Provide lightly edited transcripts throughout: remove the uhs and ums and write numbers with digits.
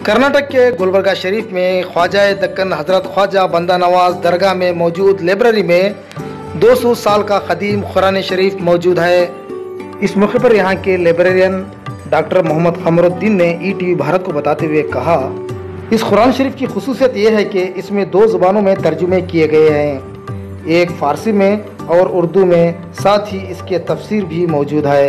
कर्नाटक के गुलबर्गा शरीफ में ख्वाजा दक्कन हज़रत ख्वाजा बंदा नवाज दरगाह में मौजूद लाइब्रेरी में 200 साल का कदीम कुरान शरीफ मौजूद है। इस मौके पर यहाँ के लाइब्रेरियन डॉक्टर मोहम्मद कमरुद्दीन ने ETV भारत को बताते हुए कहा, इस कुरान शरीफ की खुसूसियत ये है कि इसमें 2 ज़ुबानों में तर्जुमे किए गए हैं, एक फ़ारसी में और उर्दू में, साथ ही इसके तफसीर भी मौजूद है।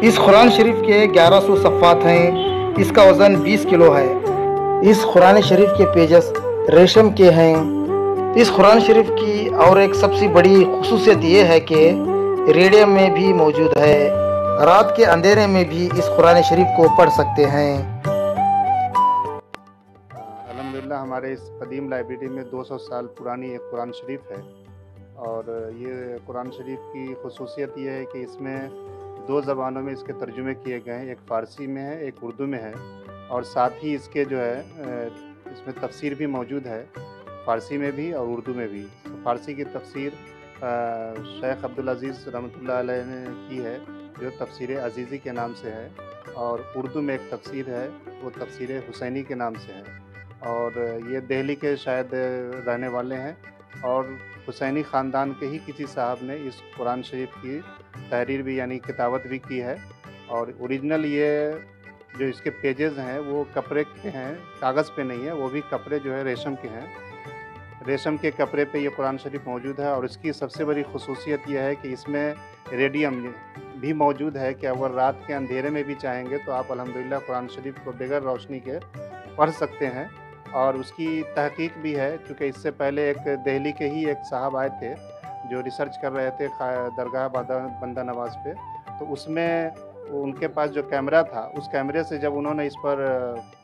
इस कुरान शरीफ के 1100 सफ़ात हैं। इसका वज़न 20 किलो है। इस कुरान शरीफ के पेजेस रेशम के हैं। इस कुरान शरीफ की और एक सबसे बड़ी खुसूसियत ये है कि रेडियम में भी मौजूद है। रात के अंधेरे में भी इस कुरान शरीफ को पढ़ सकते हैं। अल्हम्दुलिल्लाह हमारे इस कदीम लाइब्रेरी में 200 साल पुरानी एक कुरान शरीफ है और ये कुरान शरीफ की खुसूसियत ये है कि इसमें 2 ज़बानों में इसके तर्जुमे किए गए हैं, एक फ़ारसी में है, एक उर्दू में है और साथ ही इसके जो है इसमें तफसीर भी मौजूद है, फ़ारसी में भी और उर्दू में भी। फ़ारसी की तफसीर शेख अब्दुल अज़ीज़ रहमतुल्लाह अलैह ने की है, जो तफसीर अज़ीज़ी के नाम से है, और उर्दू में एक तफसीर है, वो तफसीर हुसैनी के नाम से है। और ये दिल्ली के शायद रहने वाले हैं और हुसैनी ख़ानदान के ही किसी साहब ने इस कुरान शरीफ की तहरीर भी यानी किताबत भी की है। और ओरिजिनल ये जो इसके पेजेस हैं वो कपड़े के हैं, कागज़ पे नहीं है, वो भी कपड़े जो है रेशम के हैं। रेशम के कपड़े पे ये कुरान शरीफ मौजूद है और इसकी सबसे बड़ी खुसूसियत यह है कि इसमें रेडियम भी मौजूद है कि अगर रात के अंधेरे में भी चाहेंगे तो आप अल्हम्दुलिल्लाह कुरान शरीफ को बगैर रोशनी के पढ़ सकते हैं। और उसकी तहकीक भी है, क्योंकि इससे पहले एक दिल्ली के ही एक साहब आए थे जो रिसर्च कर रहे थे दरगाह बंदा नवाज पे, तो उसमें उनके पास जो कैमरा था, उस कैमरे से जब उन्होंने इस पर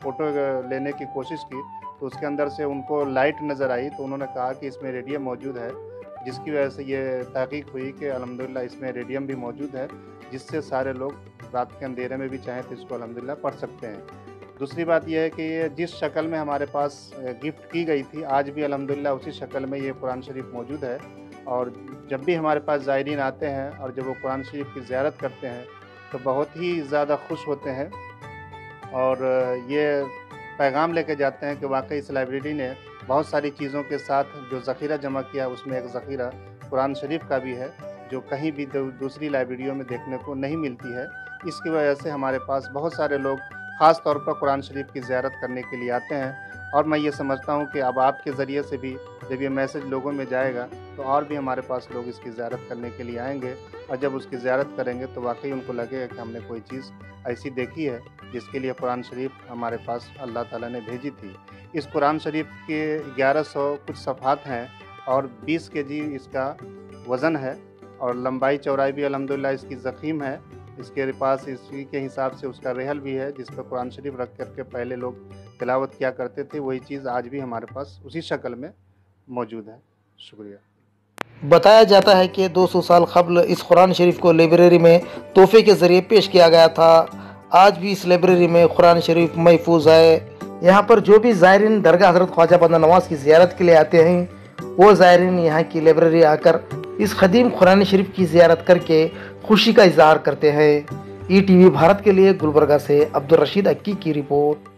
फ़ोटो लेने की कोशिश की तो उसके अंदर से उनको लाइट नज़र आई, तो उन्होंने कहा कि इसमें रेडियम मौजूद है, जिसकी वजह से ये तहकीक हुई कि अल्हम्दुलिल्लाह इसमें रेडियम भी मौजूद है, जिससे सारे लोग रात के अंधेरे में भी चाहें तो इसको अल्हम्दुलिल्लाह पढ़ सकते हैं। दूसरी बात यह है कि ये जिस शक्ल में हमारे पास गिफ्ट की गई थी, आज भी अल्हम्दुलिल्लाह उसी शक्ल में ये कुरान शरीफ मौजूद है। और जब भी हमारे पास ज़ायरीन आते हैं और जब वो कुरान शरीफ की ज़ियारत करते हैं तो बहुत ही ज़्यादा खुश होते हैं और ये पैगाम लेके जाते हैं कि वाकई इस लाइब्रेरी ने बहुत सारी चीज़ों के साथ जो ज़ख़ीरा जमा किया, उसमें एक ज़ख़ीरा कुरान शरीफ का भी है, जो कहीं भी दूसरी लाइब्रेरियों में देखने को नहीं मिलती है। इसकी वजह से हमारे पास बहुत सारे लोग ख़ास तौर पर कुरान शरीफ की ज़ियारत करने के लिए आते हैं। और मैं ये समझता हूँ कि अब आपके ज़रिए से भी जब ये मैसेज लोगों में जाएगा तो और भी हमारे पास लोग इसकी ज़ियारत करने के लिए आएंगे, और जब उसकी ज़ियारत करेंगे तो वाकई उनको लगेगा कि हमने कोई चीज़ ऐसी देखी है जिसके लिए कुरान शरीफ हमारे पास अल्लाह ताला ने भेजी थी। इस कुरान शरीफ के 1100 कुछ सफ़ात हैं और 20 kg इसका वज़न है और लंबाई चौड़ाई भी अल्हम्दुलिल्लाह इसकी ज़ख़ीम है। इसके पास इसी के हिसाब से उसका रेहल भी है, जिस पर कुरान शरीफ रख कर के पहले लोग तिलावत किया करते थे। वही चीज़ आज भी हमारे पास उसी शक्ल में मौजूद है। शुक्रिया। बताया जाता है कि 200 साल कबल इस कुरान शरीफ को लाइब्रेरी में तोहफे के ज़रिए पेश किया गया था। आज भी इस लाइब्रेरी में कुरान शरीफ महफूज है। यहाँ पर जो भी ज़ायरीन दरगाह हज़रत ख्वाजा बंदा नवाज की ज़ियारत के लिए आते हैं, वो ज़ायरीन यहाँ की लाइब्रेरी आकर इस कदीम कुरान शरीफ की ज़ियारत करके खुशी का इजहार करते हैं। ETV भारत के लिए गुलबर्गा से अब्दुल रशीद अक्की की रिपोर्ट।